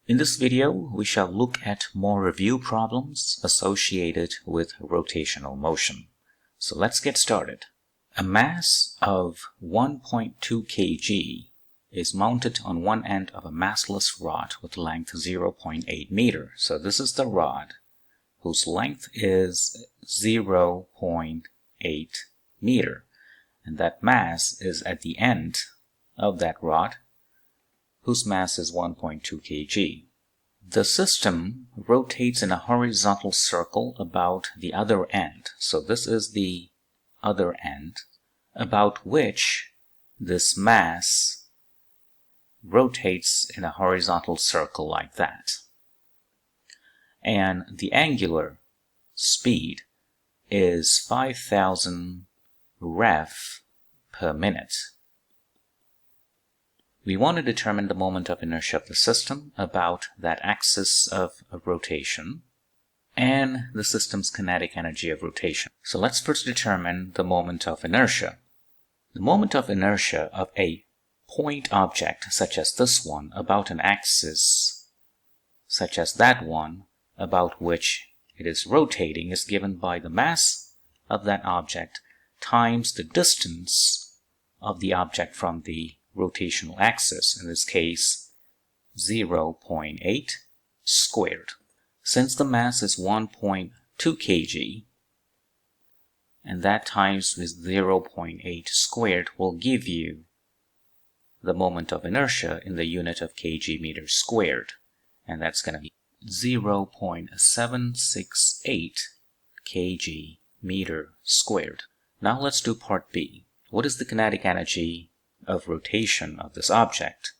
In this video, we shall look at more review problems associated with rotational motion. So let's get started. A mass of 1.2 kg is mounted on one end of a massless rod with length 0.8 meter. So this is the rod whose length is 0.8 meter. And that mass is at the end of that rod, whose mass is 1.2 kg. The system rotates in a horizontal circle about the other end. So this is the other end, about which this mass rotates in a horizontal circle like that. And the angular speed is 5,000 ref per minute. We want to determine the moment of inertia of the system about that axis of rotation and the system's kinetic energy of rotation. So let's first determine the moment of inertia. The moment of inertia of a point object, such as this one, about an axis such as that one about which it is rotating, is given by the mass of that object times the distance of the object from the rotational axis, in this case 0.8 squared. Since the mass is 1.2 kg, and that times with 0.8 squared will give you the moment of inertia in the unit of kg meters squared, and that's going to be 0.768 kg meter squared. Now let's do part B. What is the kinetic energy of rotation of this object?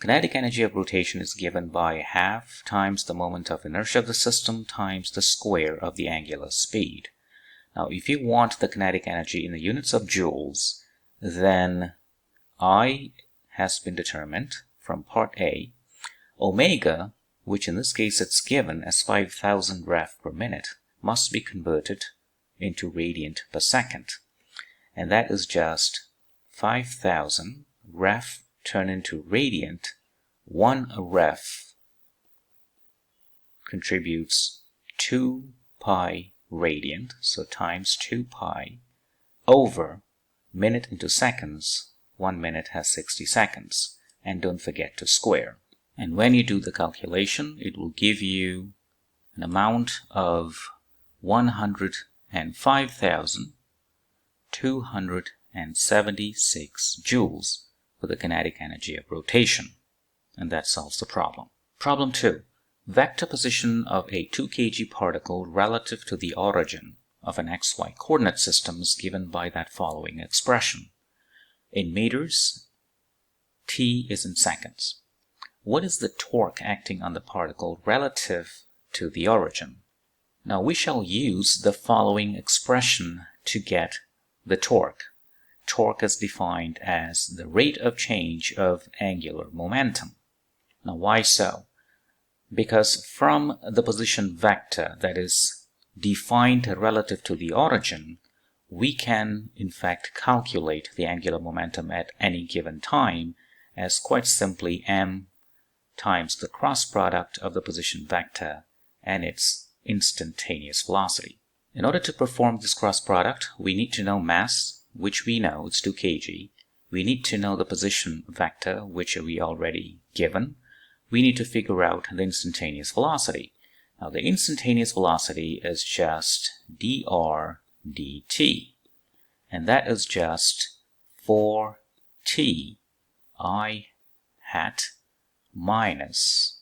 Kinetic energy of rotation is given by half times the moment of inertia of the system times the square of the angular speed. Now if you want the kinetic energy in the units of joules, then I has been determined from part A. Omega, which in this case it's given as 5,000 ref per minute, must be converted into radiant per second. And that is just 5,000 ref turned into radiant. 1 ref contributes 2 pi radiant, so times 2 pi over minute into seconds. 1 minute has 60 seconds. And don't forget to square. And when you do the calculation, it will give you an amount of 105,276 joules for the kinetic energy of rotation. And that solves the problem. Problem 2. Vector position of a 2 kg particle relative to the origin of an xy coordinate system is given by that following expression. In meters, t is in seconds. What is the torque acting on the particle relative to the origin? Now we shall use the following expression to get the torque. Torque is defined as the rate of change of angular momentum. Now why so? Because from the position vector that is defined relative to the origin, we can in fact calculate the angular momentum at any given time as quite simply m times the cross product of the position vector and its instantaneous velocity. In order to perform this cross product, we need to know mass, which we know it's 2 kg. We need to know the position vector, which we already given. We need to figure out the instantaneous velocity. Now the instantaneous velocity is just dr dt, and that is just 4t I hat minus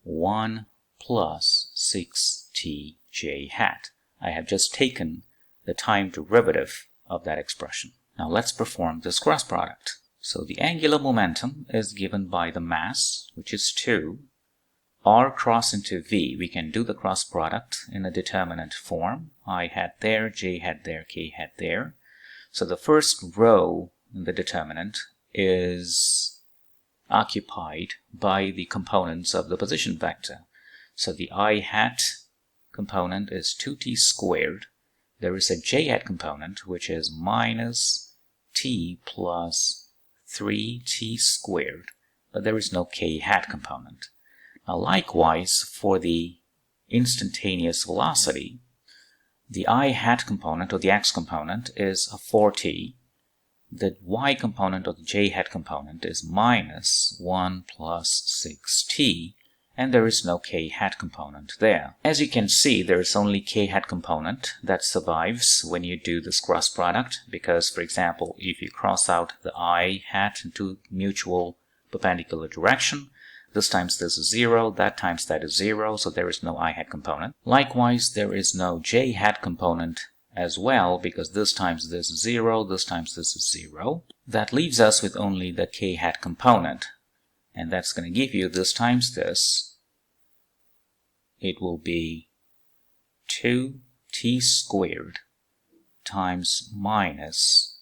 1 plus 6t j hat. I have just taken the time derivative of that expression. Now let's perform this cross product. So the angular momentum is given by the mass, which is 2, r cross into v. We can do the cross product in a determinant form. I hat there, j hat there, k hat there. So the first row in the determinant is occupied by the components of the position vector. So the I hat component is 2t squared. There is a j hat component, which is minus t plus 3t squared, but there is no k hat component. Likewise, for the instantaneous velocity, the I hat component or the x component is a 4t. The y component or the j hat component is minus 1 plus 6t, and there is no k hat component there. As you can see, there is only k hat component that survives when you do this cross product, because, for example, if you cross out the I hat into mutual perpendicular direction, this times this is 0, that times that is 0, so there is no I hat component. Likewise, there is no j hat component as well, because this times this is 0, this times this is 0. That leaves us with only the k hat component, and that's going to give you this times this. It will be 2t squared times minus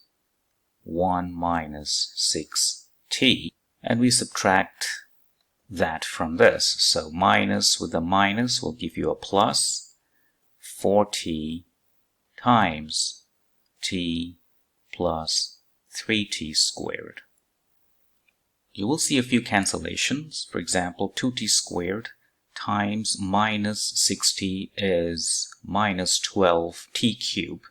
1 minus 6t, and we subtract that from this. So minus with the minus will give you a plus 4t times t plus 3t squared. You will see a few cancellations. For example, 2t squared times minus 6t is minus 12t cubed,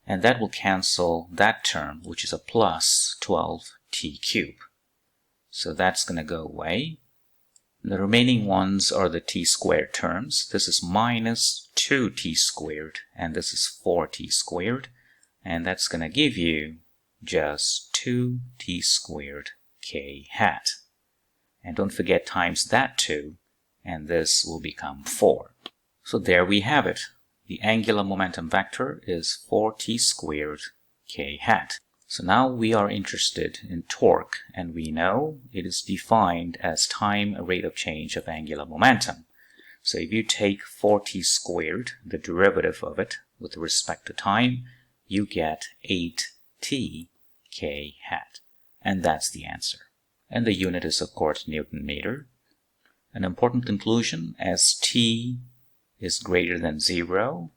and that will cancel that term, which is a plus 12t cubed. So that's going to go away. The remaining ones are the t squared terms. This is minus 2t squared, and this is 4t squared, and that's going to give you just 2t squared k hat. And don't forget times that 2, and this will become 4. So there we have it. The angular momentum vector is 4t squared k hat. So now we are interested in torque, and we know it is defined as time rate of change of angular momentum. So if you take 4t squared, the derivative of it with respect to time, you get 8t k hat. And that's the answer. And the unit is, of course, Newton meter. An important conclusion: as t is greater than 0,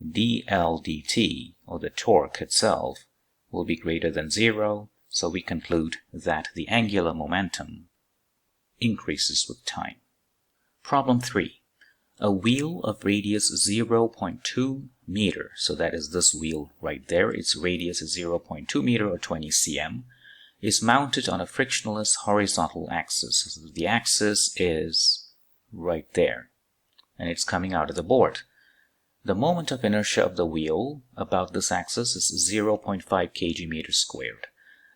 dl dt, or the torque itself, will be greater than 0, so we conclude that the angular momentum increases with time. Problem 3. A wheel of radius 0.2 meter, so that is this wheel right there, its radius is 0.2 meter or 20 cm, is mounted on a frictionless horizontal axis. So the axis is right there, and it's coming out of the board. The moment of inertia of the wheel about this axis is 0.5 kg meters squared.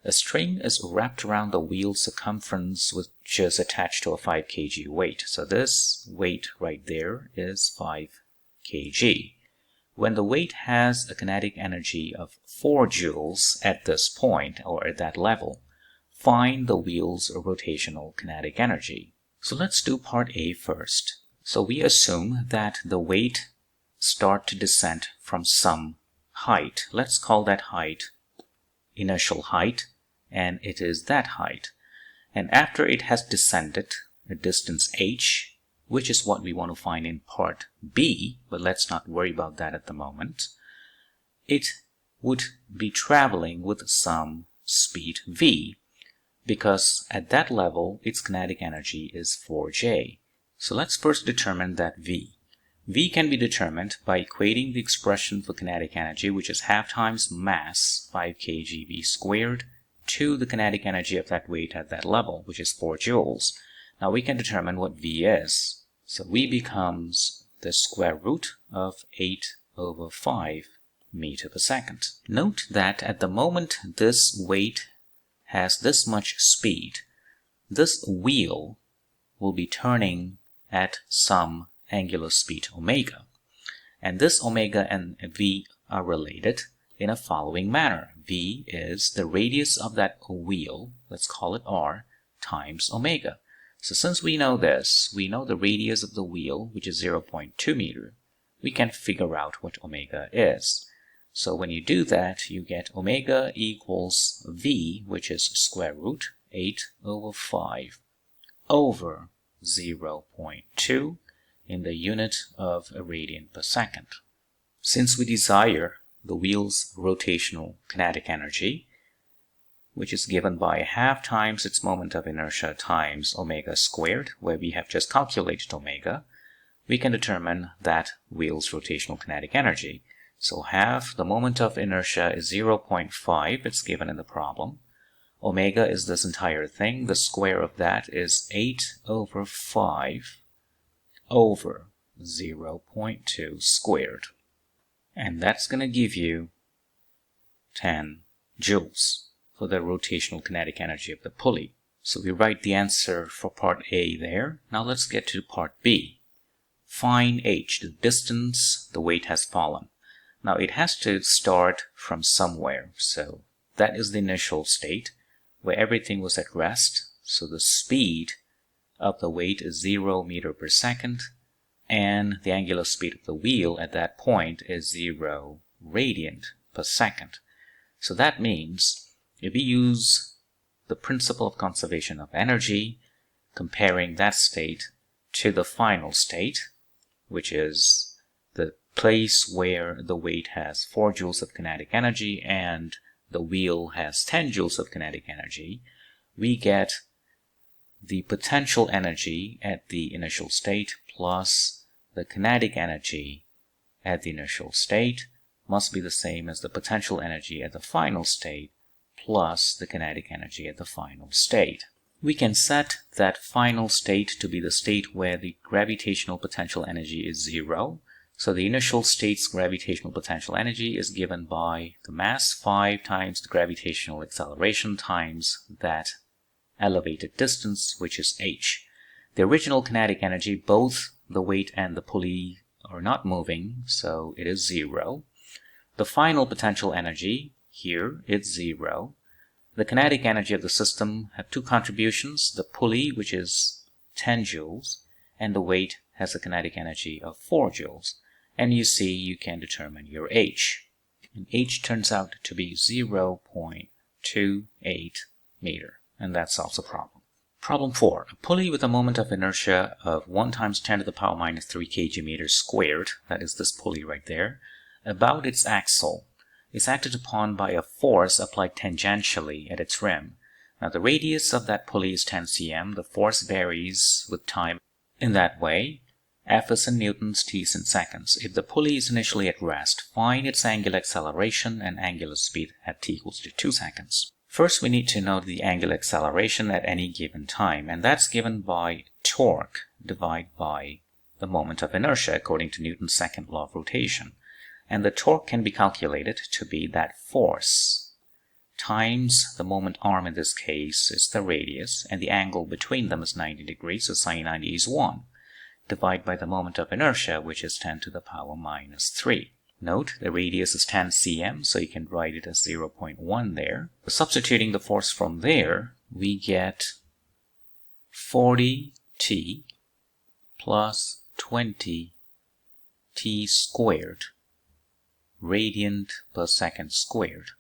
A string is wrapped around the wheel's circumference, which is attached to a 5 kg weight. So this weight right there is 5 kg. When the weight has a kinetic energy of 4 joules at this point, or at that level, find the wheel's rotational kinetic energy. So let's do part A first. So we assume that the weight start to descend from some height. Let's call that height inertial height, and it is that height. And after it has descended a distance h, which is what we want to find in part B, but let's not worry about that at the moment, it would be traveling with some speed v, because at that level its kinetic energy is 4j. So let's first determine that v. V can be determined by equating the expression for kinetic energy, which is half times mass, 5 kg v squared, to the kinetic energy of that weight at that level, which is 4 joules. Now we can determine what V is. So V becomes the square root of 8/5 meter per second. Note that at the moment this weight has this much speed, this wheel will be turning at some angular speed omega. And this omega and V are related in a following manner. V is the radius of that wheel, let's call it r, times omega. So since we know this, we know the radius of the wheel, which is 0.2 meter, we can figure out what omega is. So when you do that, you get omega equals V, which is square root 8/5 over 0.2 in the unit of a radian per second. Since we desire the wheel's rotational kinetic energy, which is given by half times its moment of inertia times omega squared, where we have just calculated omega, we can determine that wheel's rotational kinetic energy. So half the moment of inertia is 0.5, it's given in the problem. Omega is this entire thing. The square of that is 8 over 5 over 0.2 squared. And that's going to give you 10 joules for the rotational kinetic energy of the pulley. So we write the answer for part A there. Now let's get to part B. Find h, the distance the weight has fallen. Now it has to start from somewhere. So that is the initial state where everything was at rest. So the speed of the weight is 0 meter per second, and the angular speed of the wheel at that point is 0 radian per second. So that means if we use the principle of conservation of energy, comparing that state to the final state, which is the place where the weight has 4 joules of kinetic energy and the wheel has 10 joules of kinetic energy, we get the potential energy at the initial state plus the kinetic energy at the initial state must be the same as the potential energy at the final state plus the kinetic energy at the final state. We can set that final state to be the state where the gravitational potential energy is 0. So the initial state's gravitational potential energy is given by the mass 5 times the gravitational acceleration times that elevated distance, which is h. The original kinetic energy, both the weight and the pulley are not moving, so it is 0. The final potential energy, here, it's 0. The kinetic energy of the system have 2 contributions, the pulley, which is 10 joules, and the weight has a kinetic energy of 4 joules. And you see you can determine your h. And h turns out to be 0.28 meter. And that solves the problem. Problem 4. A pulley with a moment of inertia of 1 times 10 to the power minus 3 kg meters squared, that is this pulley right there, about its axle, is acted upon by a force applied tangentially at its rim. Now the radius of that pulley is 10 cm. The force varies with time in that way. F is in newtons, t is in seconds. If the pulley is initially at rest, find its angular acceleration and angular speed at t equals to 2 seconds. First we need to know the angular acceleration at any given time, and that's given by torque divided by the moment of inertia according to Newton's second law of rotation. And the torque can be calculated to be that force times the moment arm, in this case is the radius, and the angle between them is 90 degrees, so sine 90 is 1, divided by the moment of inertia, which is 10 to the power minus 3. Note, the radius is 10 cm, so you can write it as 0.1 there. Substituting the force from there, we get 40t plus 20t squared radian per second squared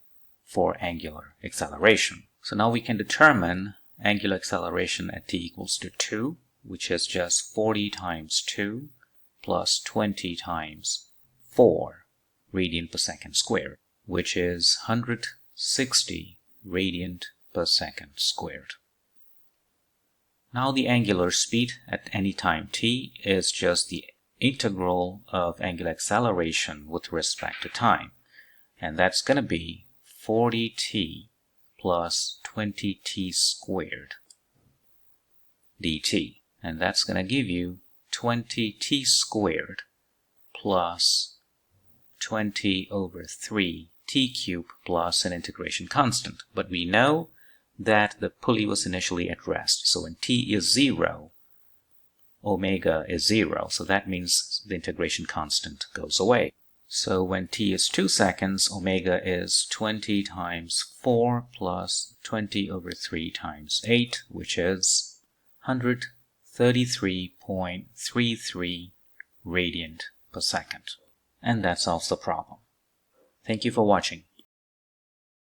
for angular acceleration. So now we can determine angular acceleration at t equals to 2, which is just 40 times 2 plus 20 times 4 radian per second squared, which is 160 radian per second squared. Now the angular speed at any time t is just the integral of angular acceleration with respect to time, and that's going to be 40t plus 20t squared dt, and that's going to give you 20t squared plus 20 over 3 t cubed plus an integration constant. But we know that the pulley was initially at rest, so when t is 0, omega is 0, so that means the integration constant goes away. So when t is 2 seconds, omega is 20 times 4 plus 20 over 3 times 8, which is 133.33 radian per second. And that solves the problem. Thank you for watching.